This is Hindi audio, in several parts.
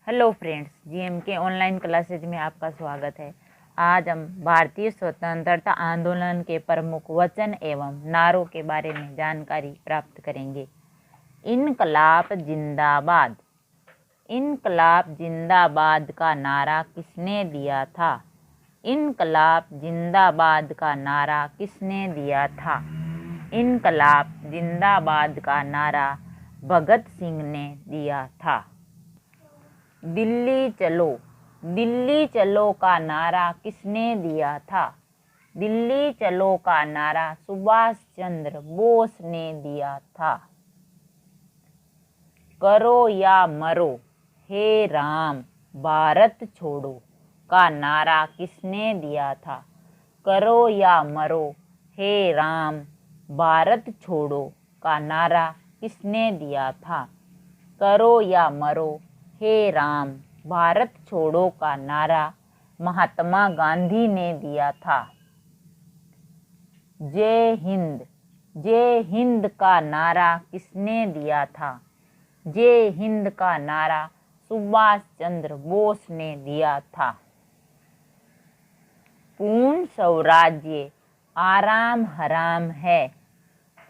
हेलो फ्रेंड्स, जीएम के ऑनलाइन क्लासेज में आपका स्वागत है। आज हम भारतीय स्वतंत्रता आंदोलन के प्रमुख वचन एवं नारों के बारे में जानकारी प्राप्त करेंगे। इनकलाब जिंदाबाद। इनकलाब जिंदाबाद का नारा किसने दिया था? इनकलाब जिंदाबाद का नारा किसने दिया था? इनकलाब जिंदाबाद का नारा भगत सिंह ने दिया था। दिल्ली चलो। दिल्ली चलो का नारा किसने दिया था? दिल्ली चलो का नारा सुभाष चंद्र बोस ने दिया था। करो या मरो, हे राम भारत छोड़ो का नारा किसने दिया था? करो या मरो, हे राम भारत छोड़ो का नारा किसने दिया था? करो या मरो, हे राम भारत छोड़ो का नारा महात्मा गांधी ने दिया था। जय हिंद। जय हिंद का नारा किसने दिया था? जय हिंद का नारा सुभाष चंद्र बोस ने दिया था। पूर्ण स्वराज्य आराम हराम है।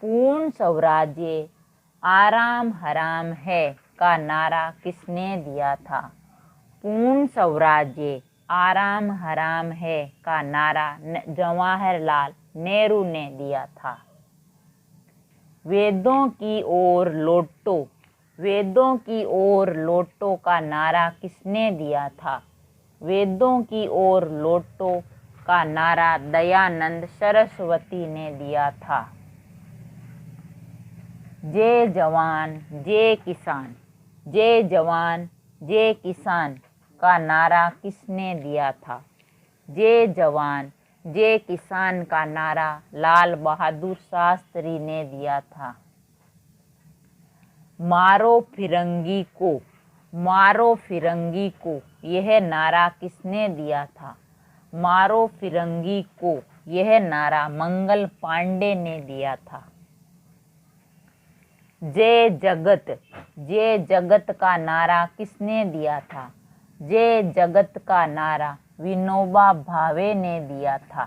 पूर्ण स्वराज्य आराम हराम है का नारा किसने दिया था? पूर्ण स्वराज्य आराम हराम है का नारा जवाहरलाल नेहरू ने दिया था। वेदों की ओर लौटो। वेदों की ओर लौटो का नारा किसने दिया था? वेदों की ओर लौटो का नारा दयानंद सरस्वती ने दिया था। जय जवान जय किसान। जय जवान जय किसान का नारा किसने दिया था? जय जवान जय किसान का नारा लाल बहादुर शास्त्री ने दिया था। मारो फिरंगी को। मारो फिरंगी को यह नारा किसने दिया था? मारो फिरंगी को यह नारा मंगल पांडे ने दिया था। जय जगत। जय जगत का नारा किसने दिया था? जय जगत का नारा विनोबा भावे ने दिया था।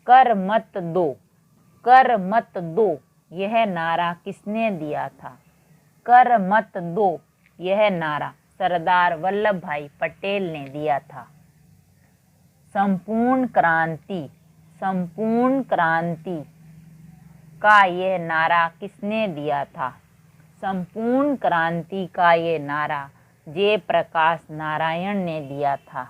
कर मत दो। कर मत दो यह नारा किसने दिया था? कर मत दो यह नारा सरदार वल्लभ भाई पटेल ने दिया था। संपूर्ण क्रांति। संपूर्ण क्रांति का ये नारा किसने दिया था? संपूर्ण क्रांति का ये नारा जयप्रकाश नारायण ने दिया था।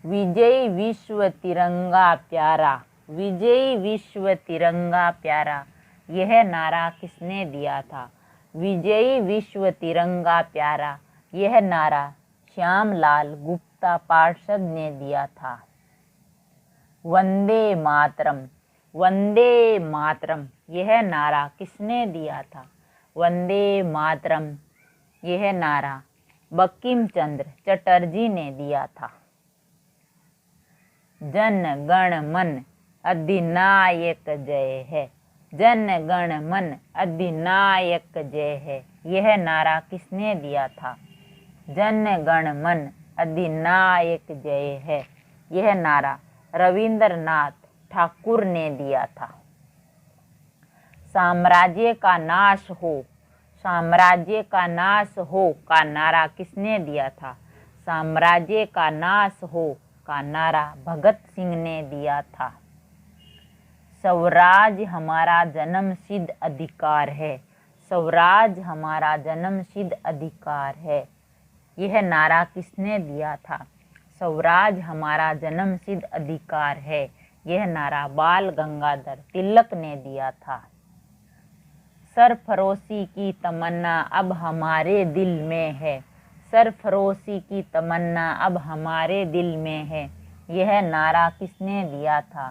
विजय विश्व तिरंगा प्यारा। विजय विश्व तिरंगा प्यारा यह नारा किसने दिया था? विजय विश्व तिरंगा प्यारा यह नारा श्यामलाल गुप्ता पार्षद ने दिया था। वंदे मातरम। वंदे मातरम यह नारा किसने दिया था? वंदे मातरम यह नारा बंकिम चंद्र चटर्जी ने दिया था। जन गण मन अधिनायक जय है। जन गण मन अधिनायक जय है यह नारा किसने दिया था? जन गण मन अधिनायक जय है यह नारा रविंद्रनाथ ठाकुर ने दिया था। साम्राज्य का नाश हो। साम्राज्य का नाश हो का नारा किसने दिया था? साम्राज्य का नाश हो का नारा भगत सिंह ने दिया था। स्वराज हमारा जन्मसिद्ध अधिकार है। स्वराज हमारा जन्मसिद्ध अधिकार है यह नारा किसने दिया था? स्वराज हमारा जन्मसिद्ध अधिकार है यह नारा बाल गंगाधर तिलक ने दिया था। सरफरोशी की तमन्ना अब हमारे दिल में है। सरफरोशी की तमन्ना अब हमारे दिल में है यह नारा किसने दिया था?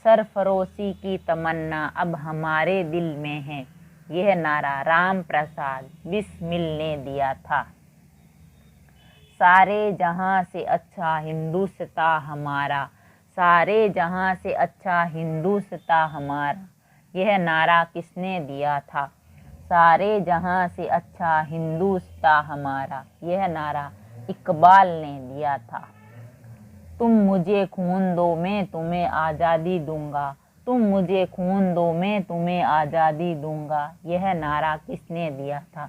सरफरोशी की तमन्ना अब हमारे दिल में है यह नारा राम प्रसाद बिस्मिल ने दिया था। सारे जहां से अच्छा हिंदुस्तां हमारा। सारे जहां से अच्छा हिंदुस्तां हमारा यह नारा किसने दिया था? सारे जहां से अच्छा हिंदुस्तां हमारा, यह नारा इकबाल ने दिया था। तुम मुझे खून दो मैं तुम्हें आज़ादी दूंगा, तुम मुझे खून दो मैं तुम्हें आज़ादी दूंगा, यह नारा किसने दिया था?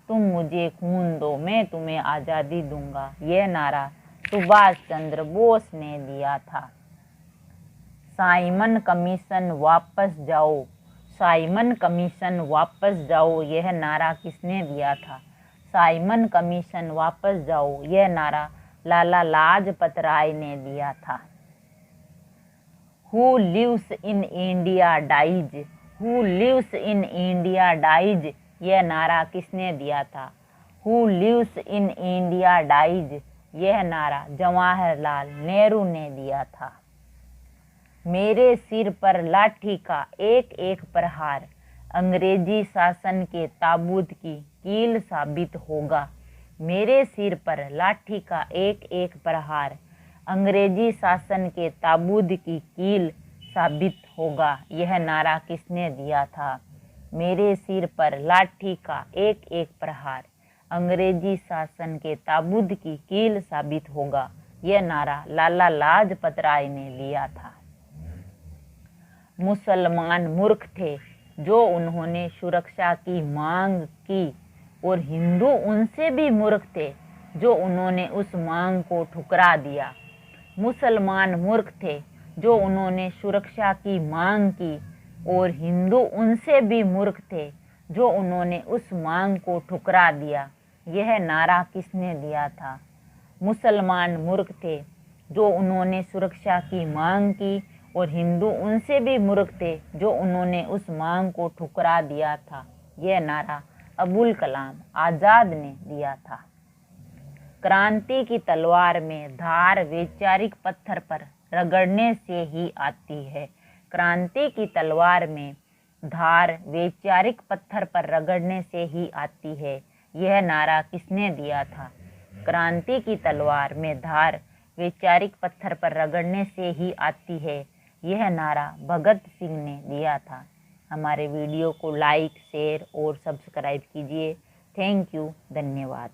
तुम मुझे खून दो मैं तुम्हें आज़ादी दूंगा, यह नारा सुभाष चंद्र बोस ने दिया था। साइमन कमीशन वापस जाओ, साइमन कमीशन वापस जाओ, यह नारा किसने दिया था? साइमन कमीशन वापस जाओ, यह नारा लाला लाजपत राय ने दिया था। Who lives in India dies, who lives in India dies, यह नारा किसने दिया था? Who lives in India dies, यह नारा जवाहरलाल नेहरू ने दिया था। मेरे सिर पर लाठी का एक एक प्रहार अंग्रेजी शासन के ताबूत की कील साबित होगा। मेरे सिर पर लाठी का एक एक प्रहार अंग्रेजी शासन के ताबूत की कील साबित होगा, यह नारा किसने दिया था? मेरे सिर पर लाठी का एक एक प्रहार अंग्रेजी शासन के ताबूत की कील साबित होगा, यह नारा लाला लाजपत राय ने दिया था। मुसलमान मूर्ख थे जो उन्होंने सुरक्षा की मांग की और हिंदू उनसे भी मूर्ख थे जो उन्होंने उस मांग को ठुकरा दिया। मुसलमान मूर्ख थे जो उन्होंने सुरक्षा की मांग की और हिंदू उनसे भी मूर्ख थे जो उन्होंने उस मांग को ठुकरा दिया, यह नारा किसने दिया था? मुसलमान मूर्ख थे जो उन्होंने सुरक्षा की मांग की और हिंदू उनसे भी मूर्ख थे जो उन्होंने उस मांग को ठुकरा दिया था, यह नारा अबुल कलाम आज़ाद ने दिया था। क्रांति की तलवार में धार वैचारिक पत्थर पर रगड़ने से ही आती है। क्रांति की तलवार में धार वैचारिक पत्थर पर रगड़ने से ही आती है, यह नारा किसने दिया था? क्रांति की तलवार में धार वैचारिक पत्थर पर रगड़ने से ही आती है, यह नारा भगत सिंह ने दिया था। हमारे वीडियो को लाइक, शेयर और सब्सक्राइब कीजिए। थैंक यू, धन्यवाद।